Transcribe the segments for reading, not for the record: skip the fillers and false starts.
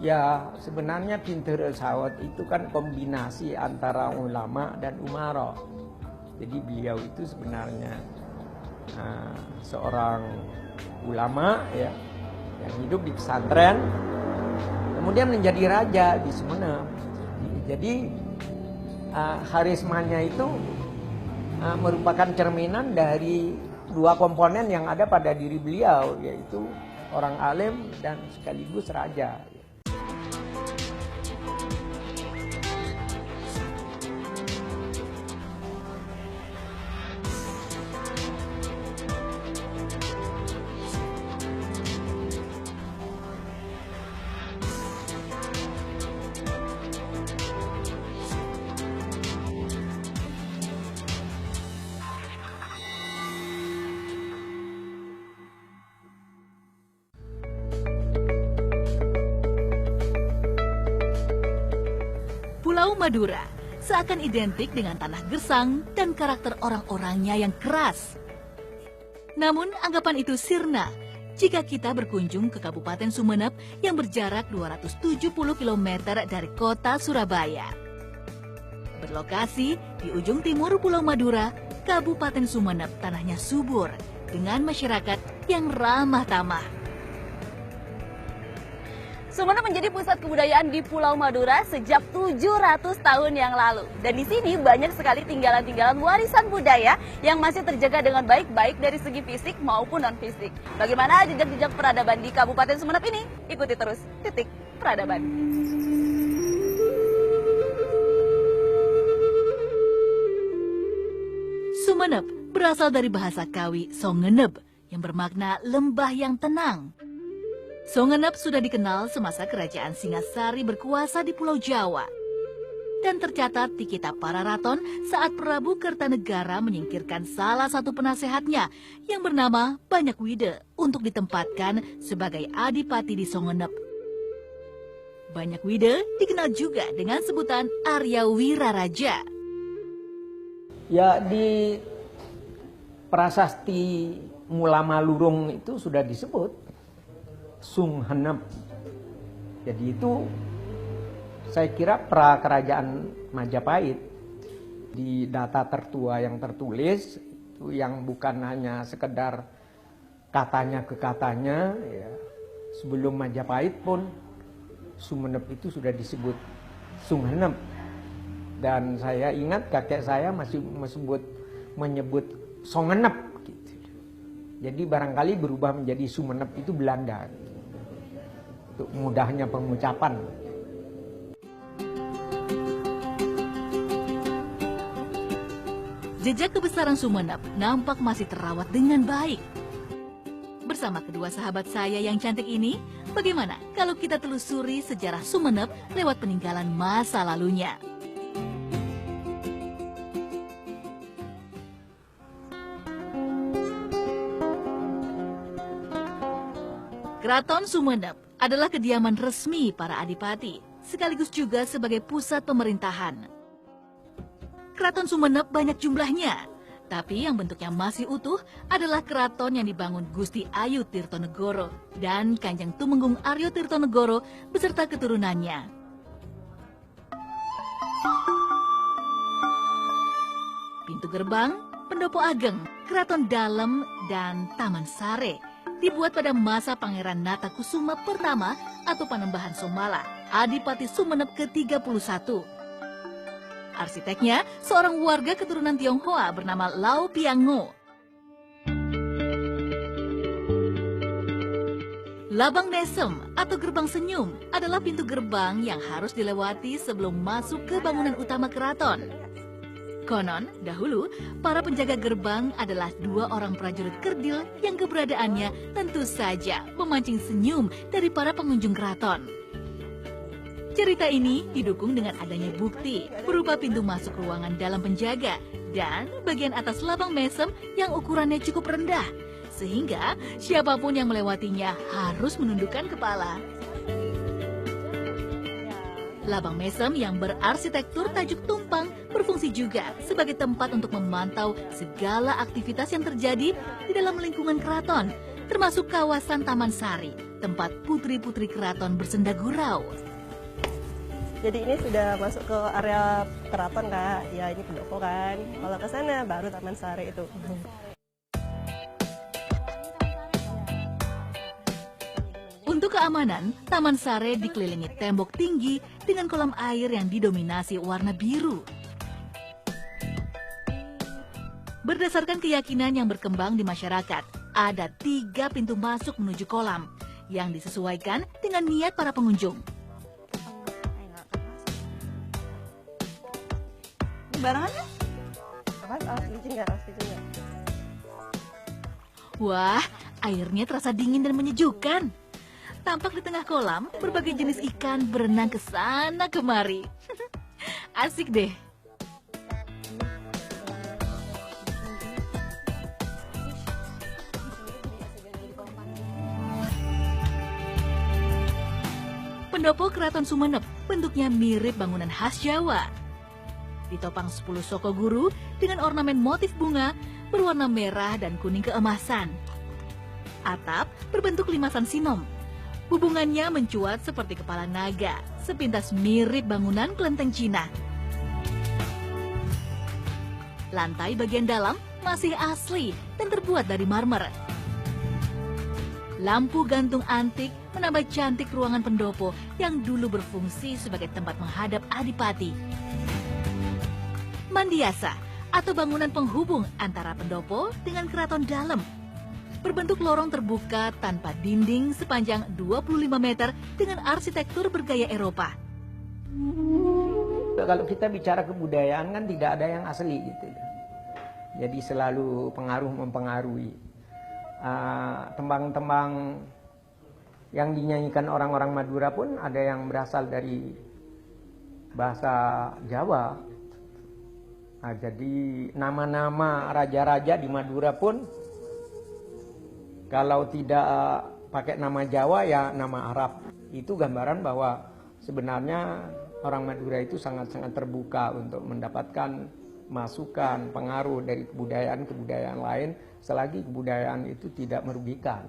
Ya, sebenarnya pintu Resawat itu kan kombinasi antara ulama dan umara. Jadi beliau itu sebenarnya seorang ulama ya, yang hidup di pesantren, kemudian menjadi raja di Sumenep. Jadi karismanya itu merupakan cerminan dari dua komponen yang ada pada diri beliau, yaitu orang alim dan sekaligus raja. Pulau Madura seakan identik dengan tanah gersang dan karakter orang-orangnya yang keras. Namun anggapan itu sirna jika kita berkunjung ke Kabupaten Sumenep yang berjarak 270 km dari kota Surabaya. Berlokasi di ujung timur Pulau Madura, Kabupaten Sumenep tanahnya subur dengan masyarakat yang ramah tamah. Sumenep menjadi pusat kebudayaan di Pulau Madura sejak 700 tahun yang lalu. Dan di sini banyak sekali tinggalan-tinggalan warisan budaya yang masih terjaga dengan baik dari segi fisik maupun non-fisik. Bagaimana jejak-jejak peradaban di Kabupaten Sumenep ini? Ikuti terus Titik Peradaban. Sumenep berasal dari bahasa Kawi Songenep yang bermakna lembah yang tenang. Songenep sudah dikenal semasa kerajaan Singasari berkuasa di Pulau Jawa. Dan tercatat di kitab Pararaton saat Prabu Kertanegara menyingkirkan salah satu penasehatnya yang bernama Banyakwide untuk ditempatkan sebagai adipati di Songenep. Banyakwide dikenal juga dengan sebutan Arya Wiraraja. Ya, di prasasti Mulama Lurung itu sudah disebut Sunghenep. Jadi itu saya kira pra-kerajaan Majapahit. Di data tertua yang tertulis itu yang bukan hanya sekedar katanya ke katanya ya. Sebelum Majapahit pun Sumenep itu sudah disebut Sunghenep. Dan saya ingat kakek saya masih menyebut Songenep gitu. Jadi barangkali berubah menjadi Sumenep itu Belanda. Untuk mudahnya pengucapan. Jejak kebesaran Sumenep nampak masih terawat dengan baik. Bersama kedua sahabat saya yang cantik ini, bagaimana kalau kita telusuri sejarah Sumenep lewat peninggalan masa lalunya? Keraton Sumenep adalah kediaman resmi para adipati, sekaligus juga sebagai pusat pemerintahan. Keraton Sumenep banyak jumlahnya, tapi yang bentuknya masih utuh adalah keraton yang dibangun Gusti Ayu Tirtonegoro dan Kanjeng Tumenggung Aryo Tirtonegoro beserta keturunannya. Pintu gerbang, pendopo ageng, keraton dalam, dan taman sare dibuat pada masa Pangeran Natakusuma pertama atau Panembahan Somala, Adipati Sumenep ke-31. Arsiteknya seorang warga keturunan Tionghoa bernama Lau Piango. Labang Nesem atau Gerbang Senyum adalah pintu gerbang yang harus dilewati sebelum masuk ke bangunan utama keraton. Konon, dahulu para penjaga gerbang adalah dua orang prajurit kerdil yang keberadaannya tentu saja memancing senyum dari para pengunjung keraton. Cerita ini didukung dengan adanya bukti berupa pintu masuk ruangan dalam penjaga dan bagian atas labang mesem yang ukurannya cukup rendah, sehingga siapapun yang melewatinya harus menundukkan kepala. Labang mesem yang berarsitektur tajuk tumpang berfungsi juga sebagai tempat untuk memantau segala aktivitas yang terjadi di dalam lingkungan keraton, termasuk kawasan Taman Sari, tempat putri-putri keraton bersenda gurau. Jadi ini sudah masuk ke area keraton Kak, ya ini pendopo kan. Kalau ke sana baru Taman Sari itu. Untuk keamanan, Taman Sare dikelilingi tembok tinggi dengan kolam air yang didominasi warna biru. Berdasarkan keyakinan yang berkembang di masyarakat, ada 3 pintu masuk menuju kolam yang disesuaikan dengan niat para pengunjung. Barangannya? Apa? Alas licin nggak? Wah, airnya terasa dingin dan menyejukkan. Tampak di tengah kolam, berbagai jenis ikan berenang ke sana kemari. Asik deh. Pendopo Keraton Sumenep bentuknya mirip bangunan khas Jawa. Ditopang 10 soko guru dengan ornamen motif bunga berwarna merah dan kuning keemasan. Atap berbentuk limasan sinom. Hubungannya mencuat seperti kepala naga, sepintas mirip bangunan kelenteng Cina. Lantai bagian dalam masih asli dan terbuat dari marmer. Lampu gantung antik menambah cantik ruangan pendopo yang dulu berfungsi sebagai tempat menghadap adipati. Mandiasa atau bangunan penghubung antara pendopo dengan keraton dalam. Berbentuk lorong terbuka tanpa dinding sepanjang 25 meter dengan arsitektur bergaya Eropa. Kalau kita bicara kebudayaan kan tidak ada yang asli gitu. Jadi selalu pengaruh mempengaruhi. Tembang-tembang yang dinyanyikan orang-orang Madura pun ada yang berasal dari bahasa Jawa. Jadi nama-nama raja-raja di Madura pun kalau tidak pakai nama Jawa ya nama Arab. Itu gambaran bahwa sebenarnya orang Madura itu sangat-sangat terbuka untuk mendapatkan masukan, pengaruh dari kebudayaan-kebudayaan lain selagi kebudayaan itu tidak merugikan.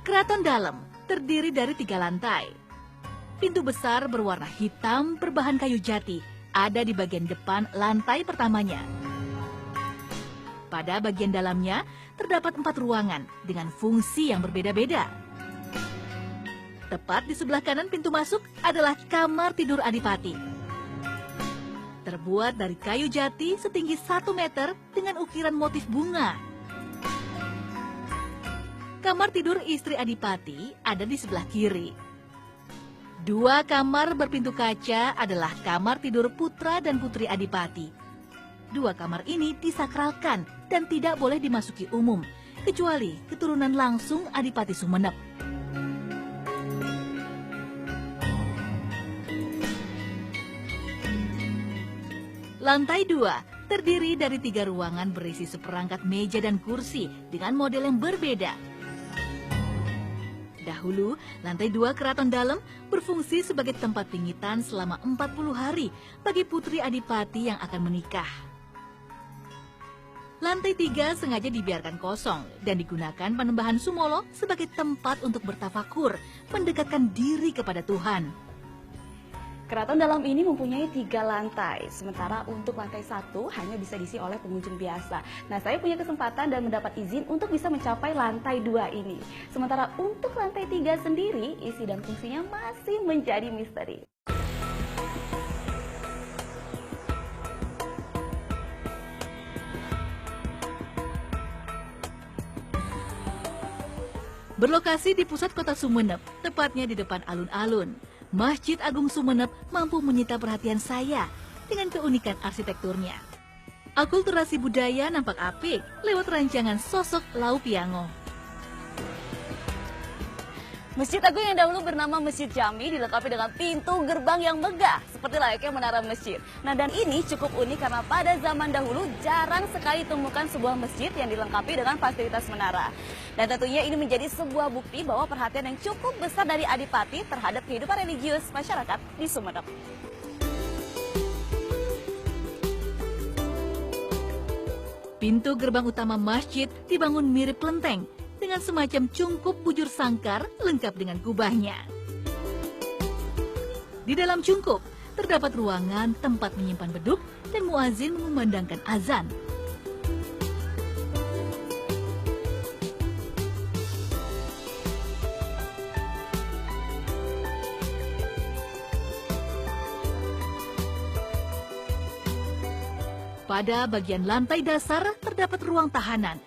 Keraton dalam terdiri dari 3 lantai. Pintu besar berwarna hitam berbahan kayu jati ada di bagian depan lantai pertamanya. Pada bagian dalamnya terdapat 4 ruangan dengan fungsi yang berbeda-beda. Tepat di sebelah kanan pintu masuk adalah kamar tidur adipati. Terbuat dari kayu jati setinggi 1 meter dengan ukiran motif bunga. Kamar tidur istri adipati ada di sebelah kiri. 2 kamar berpintu kaca adalah kamar tidur putra dan putri adipati. 2 kamar ini disakralkan dan tidak boleh dimasuki umum, kecuali keturunan langsung Adipati Sumenep. Lantai 2 terdiri dari 3 ruangan berisi seperangkat meja dan kursi dengan model yang berbeda. Dahulu, lantai 2 keraton dalam berfungsi sebagai tempat pingitan selama 40 hari bagi putri adipati yang akan menikah. Lantai 3 sengaja dibiarkan kosong dan digunakan Panembahan Sumolo sebagai tempat untuk bertafakur, mendekatkan diri kepada Tuhan. Keraton dalam ini mempunyai 3 lantai, sementara untuk lantai 1 hanya bisa diisi oleh pengunjung biasa. Nah, saya punya kesempatan dan mendapat izin untuk bisa mencapai lantai 2 ini. Sementara untuk lantai 3 sendiri, isi dan fungsinya masih menjadi misteri. Berlokasi di pusat kota Sumenep, tepatnya di depan alun-alun, Masjid Agung Sumenep mampu menyita perhatian saya dengan keunikan arsitekturnya. Akulturasi budaya nampak apik lewat rancangan sosok Lau Piango. Masjid Agung yang dahulu bernama Masjid Jami dilengkapi dengan pintu gerbang yang megah seperti layaknya menara masjid. Nah, dan ini cukup unik karena pada zaman dahulu jarang sekali ditemukan sebuah masjid yang dilengkapi dengan fasilitas menara. Dan tentunya ini menjadi sebuah bukti bahwa perhatian yang cukup besar dari Adipati terhadap kehidupan religius masyarakat di Sumenep. Pintu gerbang utama masjid dibangun mirip kelenteng dengan semacam cungkup bujur sangkar lengkap dengan kubahnya. Di dalam cungkup terdapat ruangan tempat menyimpan beduk dan muazin mengumandangkan azan. Pada bagian lantai dasar terdapat ruang tahanan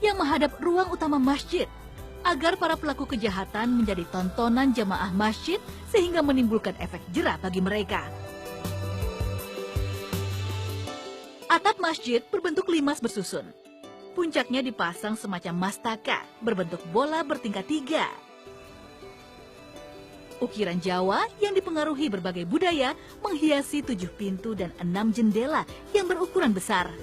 yang menghadap ruang utama masjid agar para pelaku kejahatan menjadi tontonan jamaah masjid sehingga menimbulkan efek jera bagi mereka. Atap masjid berbentuk limas bersusun. Puncaknya dipasang semacam mastaka berbentuk bola bertingkat 3. Ukiran Jawa yang dipengaruhi berbagai budaya menghiasi 7 pintu dan 6 jendela yang berukuran besar.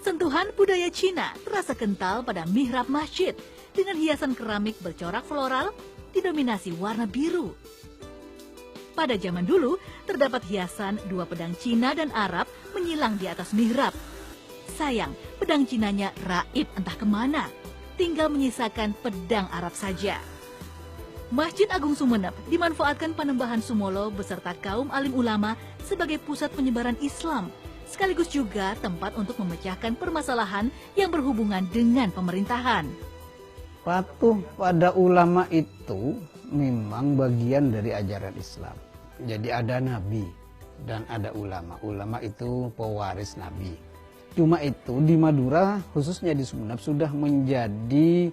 Sentuhan budaya Cina terasa kental pada mihrab masjid dengan hiasan keramik bercorak floral didominasi warna biru. Pada zaman dulu, terdapat hiasan 2 pedang Cina dan Arab menyilang di atas mihrab. Sayang, pedang Cinanya raib entah kemana. Tinggal menyisakan pedang Arab saja. Masjid Agung Sumeneb dimanfaatkan Panembahan Sumolo beserta kaum alim ulama sebagai pusat penyebaran Islam, sekaligus juga tempat untuk memecahkan permasalahan yang berhubungan dengan pemerintahan. Patuh pada ulama itu memang bagian dari ajaran Islam. Jadi ada nabi dan ada ulama. Ulama itu pewaris nabi. Cuma itu di Madura, khususnya di Sumeneb, sudah menjadi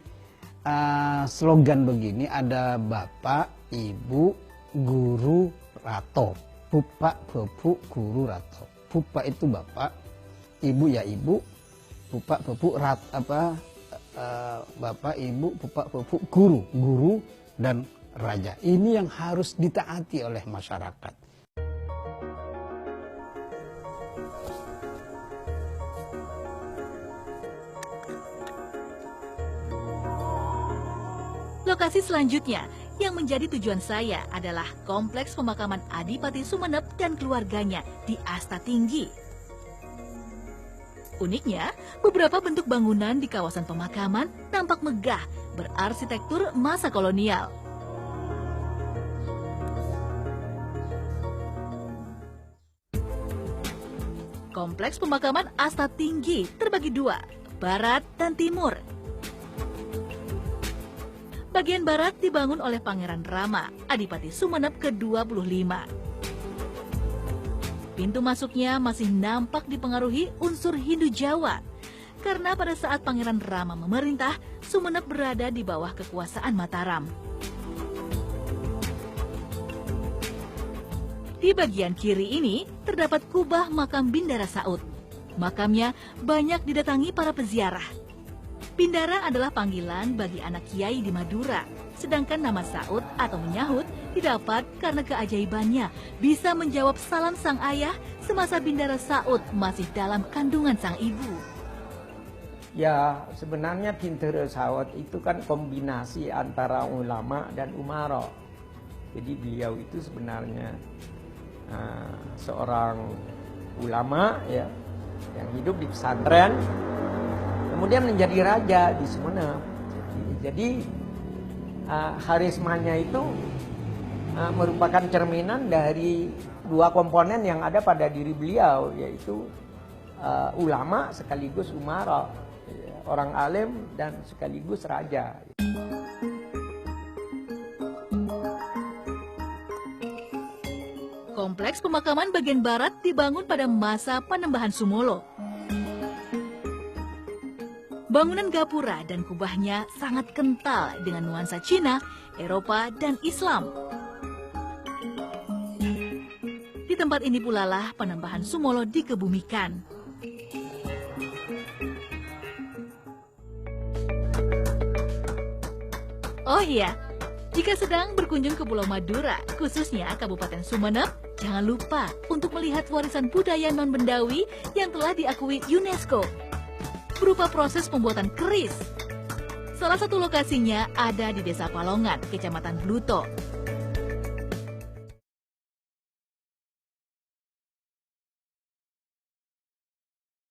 slogan begini, ada bapak, ibu, guru, rato. Pupak, bepu, guru, rato. Pupak itu bapak, ibu ya ibu, pupak, bepu, bapak, ibu, pupak, bepu, guru dan raja. Ini yang harus ditaati oleh masyarakat. Lokasi selanjutnya yang menjadi tujuan saya adalah Kompleks Pemakaman Adipati Sumeneb dan keluarganya di Asta Tinggi. Uniknya, beberapa bentuk bangunan di kawasan pemakaman tampak megah, berarsitektur masa kolonial. Kompleks Pemakaman Asta Tinggi terbagi 2, barat dan timur. Bagian barat dibangun oleh Pangeran Rama, Adipati Sumeneb ke-25. Pintu masuknya masih nampak dipengaruhi unsur Hindu Jawa, karena pada saat Pangeran Rama memerintah, Sumeneb berada di bawah kekuasaan Mataram. Di bagian kiri ini terdapat kubah makam Bindara Saud. Makamnya banyak didatangi para peziarah. Bindara adalah panggilan bagi anak kiai di Madura, sedangkan nama Saud atau menyahut didapat karena keajaibannya bisa menjawab salam sang ayah semasa Bindara Saud masih dalam kandungan sang ibu. Ya, sebenarnya Bindara Saud itu kan kombinasi antara ulama dan umara. Jadi beliau itu sebenarnya seorang ulama ya yang hidup di pesantren, kemudian menjadi raja di Sumeneb. Jadi karismanya itu merupakan cerminan dari 2 komponen yang ada pada diri beliau, yaitu ulama sekaligus umara, orang alim dan sekaligus raja. Kompleks pemakaman bagian barat dibangun pada masa Panembahan Sumolo. Bangunan gapura dan kubahnya sangat kental dengan nuansa Cina, Eropa, dan Islam. Di tempat ini pula lah Panembahan Sumolo dikebumikan. Oh iya, jika sedang berkunjung ke Pulau Madura, khususnya Kabupaten Sumeneb, jangan lupa untuk melihat warisan budaya non-bendawi yang telah diakui UNESCO berupa proses pembuatan keris. Salah satu lokasinya ada di Desa Palongan, Kecamatan Bluto.